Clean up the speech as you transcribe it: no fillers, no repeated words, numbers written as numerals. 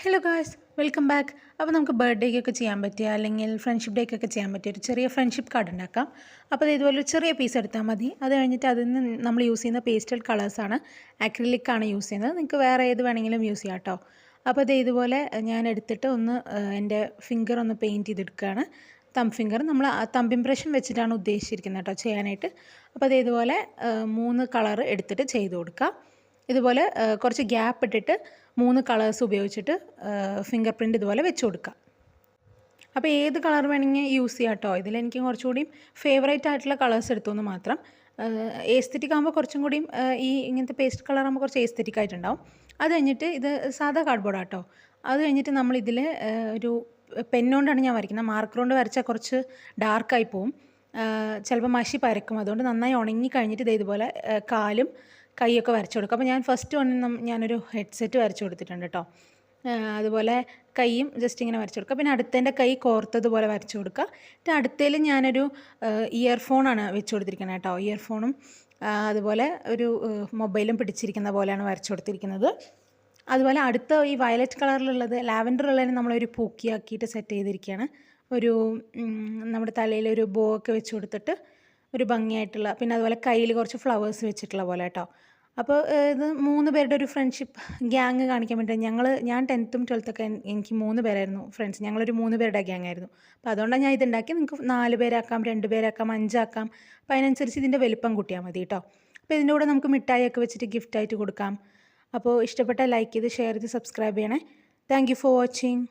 Hello guys, welcome back. അപ്പോൾ നമുക്ക് ബർത്ത്ഡേക്കൊക്കെ ചെയ്യാൻ പറ്റിയ അല്ലെങ്കിൽ ഫ്രണ്ട്ഷിപ്പ് ഡേക്കൊക്കെ ചെയ്യാൻ പറ്റിയ ഒരു ചെറിയ ഫ്രണ്ട്ഷിപ്പ് കാർഡ് ഉണ്ടാക്കാം. അപ്പോൾ ഇതുപോലെ ഒരു ചെറിയ പീസ് എടുത്താൽ മതി. അത് കഴിഞ്ഞിട്ട് അതിൽ നിന്ന് നമ്മൾ യൂസ് ചെയ്യുന്ന പേസ്റ്റൽ കളേഴ്സാണ്, ആക്രിലിക്കാണ് യൂസ് ചെയ്യുന്നത്. നിങ്ങൾക്ക് വേറെ ഏത് വേണമെങ്കിലും യൂസ് ചെയ്യാം കേട്ടോ. അപ്പോൾ ഇതുപോലെ ഞാൻ എടുത്തിട്ട് ഒന്ന് എൻ്റെ ഫിംഗർ ഒന്ന് പെയിൻറ്റ് ചെയ്തെടുക്കുകയാണ്. ഫിംഗർ നമ്മൾ തമ്പ് ഇംപ്രഷൻ വെച്ചിട്ടാണ് ഉദ്ദേശിച്ചിരിക്കുന്നത് കേട്ടോ ചെയ്യാനായിട്ട്. അപ്പോൾ ഇതുപോലെ 3 കളർ എടുത്തിട്ട് ചെയ്ത് കൊടുക്കുക. ഇതുപോലെ കുറച്ച് ഗ്യാപ്പ് ഇട്ടിട്ട് 3 കളേഴ്സ് ഉപയോഗിച്ചിട്ട് ഫിംഗർ പ്രിൻ്റ് ഇതുപോലെ വെച്ച് കൊടുക്കുക. അപ്പോൾ ഏത് കളർ വേണമെങ്കിൽ യൂസ് ചെയ്യാം കേട്ടോ. ഇതിലെനിക്ക് കുറച്ചുകൂടി ഫേവറേറ്റ് ആയിട്ടുള്ള കളേഴ്സ് എടുത്തുവെന്ന് മാത്രം. ഏസ്തെറ്റിക് ആകുമ്പോൾ കുറച്ചും കൂടിയും ഇങ്ങനത്തെ പേസ്റ്റ് കളർ ആകുമ്പോൾ കുറച്ച് ഏസ്തെറ്റിക് ആയിട്ടുണ്ടാവും. അത് കഴിഞ്ഞിട്ട് ഇത് സാധാ കാർഡ്ബോർഡാണ് കേട്ടോ. അത് കഴിഞ്ഞിട്ട് നമ്മളിതിൽ ഒരു പെന്നുകൊണ്ടാണ് ഞാൻ വരയ്ക്കുന്നത്. മാർക്കർ കൊണ്ട് വരച്ചാൽ കുറച്ച് ഡാർക്കായി പോവും, ചിലപ്പോൾ മഷി പരക്കും. അതുകൊണ്ട് നന്നായി ഉണങ്ങി കഴിഞ്ഞിട്ട് ഇതുപോലെ കാലും കൈയൊക്കെ വരച്ചു കൊടുക്കുക. അപ്പോൾ ഞാൻ ഫസ്റ്റ് ഞാനൊരു ഹെഡ്സെറ്റ് വരച്ചു കൊടുത്തിട്ടുണ്ട് കേട്ടോ. അതുപോലെ കൈയും ജസ്റ്റ് ഇങ്ങനെ വരച്ചു കൊടുക്കുക. പിന്നെ അടുത്തതിൻ്റെ കൈ കോർത്തതുപോലെ വരച്ചു കൊടുക്കുക. പിന്നെ അടുത്തതിൽ ഞാനൊരു ഇയർഫോണാണ് വെച്ച് കൊടുത്തിരിക്കുന്നത് കേട്ടോ. ഇയർഫോണും അതുപോലെ ഒരു മൊബൈലും പിടിച്ചിരിക്കുന്ന പോലെയാണ് വരച്ചു കൊടുത്തിരിക്കുന്നത്. അതുപോലെ അടുത്ത ഈ വയലറ്റ് കളറിലുള്ളത്, ലാവൻഡർ ഉള്ളതിന് നമ്മളൊരു പൂക്കിയാക്കിയിട്ട് സെറ്റ് ചെയ്തിരിക്കുകയാണ്. ഒരു നമ്മുടെ തലയിൽ ഒരു ബോ ഒക്കെ വെച്ച് കൊടുത്തിട്ട് ഒരു ഭംഗിയായിട്ടുള്ള, പിന്നെ അതുപോലെ കയ്യിൽ കുറച്ച് ഫ്ലവേഴ്സ് വെച്ചിട്ടുള്ള പോലെ കേട്ടോ. അപ്പോൾ ഇത് 3 പേരുടെ ഒരു ഫ്രണ്ട്ഷിപ്പ് ഗ്യാങ് കാണിക്കാൻ വേണ്ടി ഞാൻ 10th 12th എനിക്ക് 3 പേരായിരുന്നു ഫ്രണ്ട്സ്. ഞങ്ങളൊരു 3 പേരുടെ ഗ്യാങ് ആയിരുന്നു. അപ്പോൾ അതുകൊണ്ടാണ് ഞാൻ ഇതുണ്ടാക്കി. നിങ്ങൾക്ക് 4 പേരാക്കാം, 2 പേരാക്കാം, 5 ആക്കാം. അപ്പോൾ അതിനനുസരിച്ച് ഇതിൻ്റെ വലിപ്പം കൂട്ടിയാൽ മതി കേട്ടോ. അപ്പോൾ ഇതിൻ്റെ കൂടെ നമുക്ക് മിഠായിയൊക്കെ വെച്ചിട്ട് ഗിഫ്റ്റായിട്ട് കൊടുക്കാം. അപ്പോൾ ഇഷ്ടപ്പെട്ടാൽ ലൈക്ക് ചെയ്ത് ഷെയർ ചെയ്ത് സബ്സ്ക്രൈബ് ചെയ്യണേ. Thank you for watching.